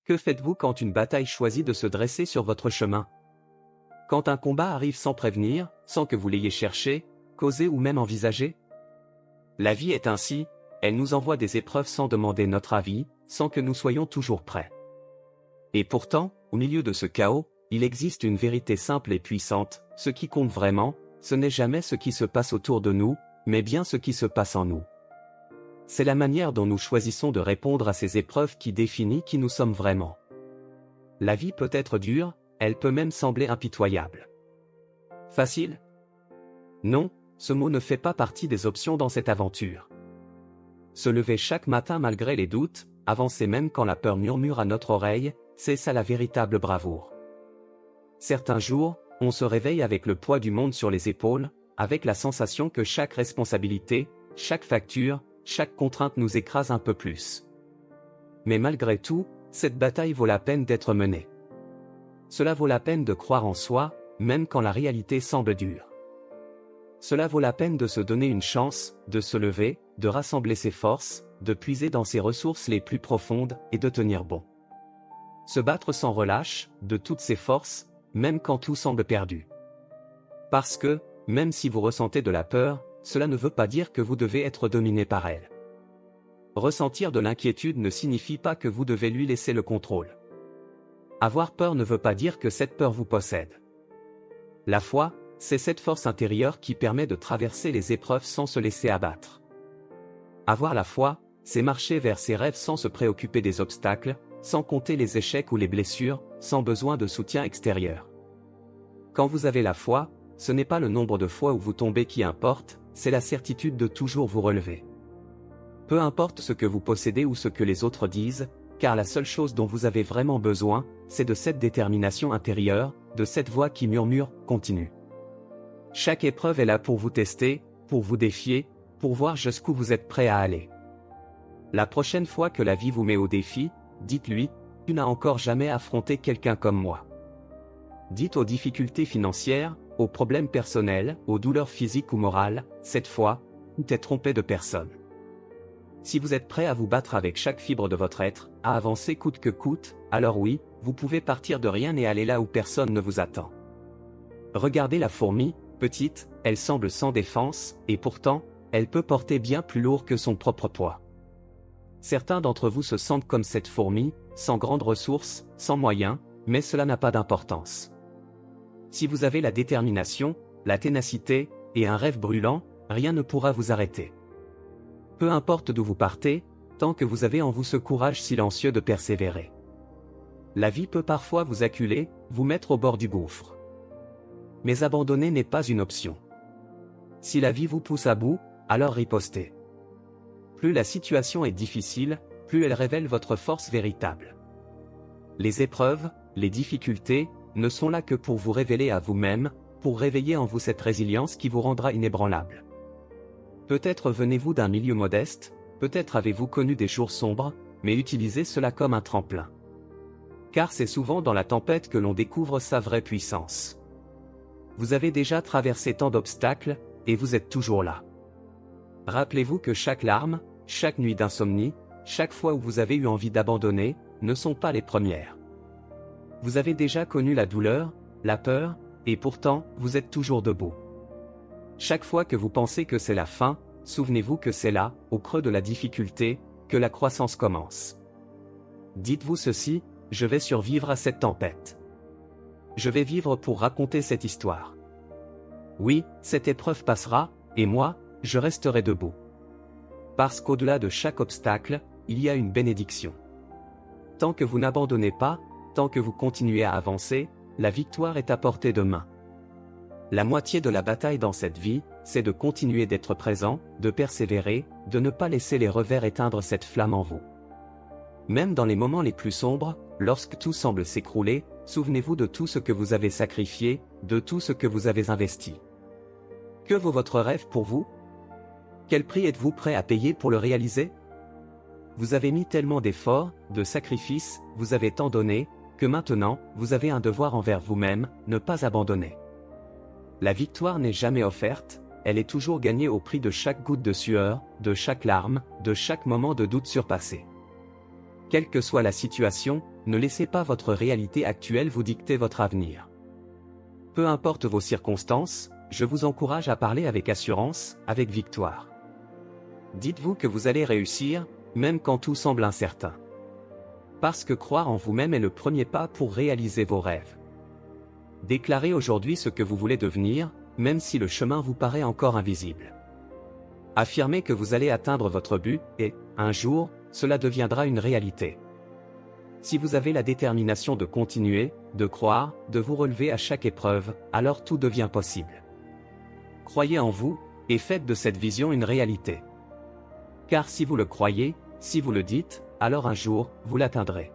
Que faites-vous quand une bataille choisit de se dresser sur votre chemin? Quand un combat arrive sans prévenir, sans que vous l'ayez cherché, causé ou même envisagé? La vie est ainsi, elle nous envoie des épreuves sans demander notre avis, sans que nous soyons toujours prêts. Et pourtant, au milieu de ce chaos, il existe une vérité simple et puissante, ce qui compte vraiment, ce n'est jamais ce qui se passe autour de nous, mais bien ce qui se passe en nous. C'est la manière dont nous choisissons de répondre à ces épreuves qui définit qui nous sommes vraiment. La vie peut être dure, elle peut même sembler impitoyable. Facile? Non, ce mot ne fait pas partie des options dans cette aventure. Se lever chaque matin malgré les doutes, avancer même quand la peur murmure à notre oreille, c'est ça la véritable bravoure. Certains jours, on se réveille avec le poids du monde sur les épaules, avec la sensation que chaque responsabilité, chaque facture, chaque contrainte nous écrase un peu plus. Mais malgré tout, cette bataille vaut la peine d'être menée. Cela vaut la peine de croire en soi, même quand la réalité semble dure. Cela vaut la peine de se donner une chance, de se lever, de rassembler ses forces, de puiser dans ses ressources les plus profondes et de tenir bon. Se battre sans relâche, de toutes ses forces, même quand tout semble perdu. Parce que, même si vous ressentez de la peur, cela ne veut pas dire que vous devez être dominé par elle. Ressentir de l'inquiétude ne signifie pas que vous devez lui laisser le contrôle. Avoir peur ne veut pas dire que cette peur vous possède. La foi, c'est cette force intérieure qui permet de traverser les épreuves sans se laisser abattre. Avoir la foi, c'est marcher vers ses rêves sans se préoccuper des obstacles, sans compter les échecs ou les blessures, sans besoin de soutien extérieur. Quand vous avez la foi, ce n'est pas le nombre de fois où vous tombez qui importe, c'est la certitude de toujours vous relever. Peu importe ce que vous possédez ou ce que les autres disent, car la seule chose dont vous avez vraiment besoin, c'est de cette détermination intérieure, de cette voix qui murmure « continue ». Chaque épreuve est là pour vous tester, pour vous défier, pour voir jusqu'où vous êtes prêt à aller. La prochaine fois que la vie vous met au défi, dites-lui « Tu n'as encore jamais affronté quelqu'un comme moi ». Dites aux difficultés financières, aux problèmes personnels, aux douleurs physiques ou morales, cette fois, tu t'es trompé de personne. Si vous êtes prêt à vous battre avec chaque fibre de votre être, à avancer coûte que coûte, alors oui, vous pouvez partir de rien et aller là où personne ne vous attend. Regardez la fourmi, petite, elle semble sans défense, et pourtant, elle peut porter bien plus lourd que son propre poids. Certains d'entre vous se sentent comme cette fourmi, sans grandes ressources, sans moyens, mais cela n'a pas d'importance. Si vous avez la détermination, la ténacité, et un rêve brûlant, rien ne pourra vous arrêter. Peu importe d'où vous partez, tant que vous avez en vous ce courage silencieux de persévérer. La vie peut parfois vous acculer, vous mettre au bord du gouffre. Mais abandonner n'est pas une option. Si la vie vous pousse à bout, alors ripostez. Plus la situation est difficile, plus elle révèle votre force véritable. Les épreuves, les difficultés, ne sont là que pour vous révéler à vous-même, pour réveiller en vous cette résilience qui vous rendra inébranlable. Peut-être venez-vous d'un milieu modeste, peut-être avez-vous connu des jours sombres, mais utilisez cela comme un tremplin. Car c'est souvent dans la tempête que l'on découvre sa vraie puissance. Vous avez déjà traversé tant d'obstacles, et vous êtes toujours là. Rappelez-vous que chaque larme, chaque nuit d'insomnie, chaque fois où vous avez eu envie d'abandonner, ne sont pas les premières. Vous avez déjà connu la douleur, la peur, et pourtant, vous êtes toujours debout. Chaque fois que vous pensez que c'est la fin, souvenez-vous que c'est là, au creux de la difficulté, que la croissance commence. Dites-vous ceci, je vais survivre à cette tempête. Je vais vivre pour raconter cette histoire. Oui, cette épreuve passera, et moi, je resterai debout. Parce qu'au-delà de chaque obstacle, il y a une bénédiction. Tant que vous n'abandonnez pas, tant que vous continuez à avancer, la victoire est à portée de main. La moitié de la bataille dans cette vie, c'est de continuer d'être présent, de persévérer, de ne pas laisser les revers éteindre cette flamme en vous. Même dans les moments les plus sombres, lorsque tout semble s'écrouler, souvenez-vous de tout ce que vous avez sacrifié, de tout ce que vous avez investi. Que vaut votre rêve pour vous? Quel prix êtes-vous prêt à payer pour le réaliser? Vous avez mis tellement d'efforts, de sacrifices, vous avez tant donné, que maintenant, vous avez un devoir envers vous-même, ne pas abandonner. La victoire n'est jamais offerte, elle est toujours gagnée au prix de chaque goutte de sueur, de chaque larme, de chaque moment de doute surpassé. Quelle que soit la situation, ne laissez pas votre réalité actuelle vous dicter votre avenir. Peu importe vos circonstances, je vous encourage à parler avec assurance, avec victoire. Dites-vous que vous allez réussir, même quand tout semble incertain. Parce que croire en vous-même est le premier pas pour réaliser vos rêves. Déclarez aujourd'hui ce que vous voulez devenir, même si le chemin vous paraît encore invisible. Affirmez que vous allez atteindre votre but, et, un jour, cela deviendra une réalité. Si vous avez la détermination de continuer, de croire, de vous relever à chaque épreuve, alors tout devient possible. Croyez en vous, et faites de cette vision une réalité. Car si vous le croyez, si vous le dites, alors un jour, vous l'atteindrez.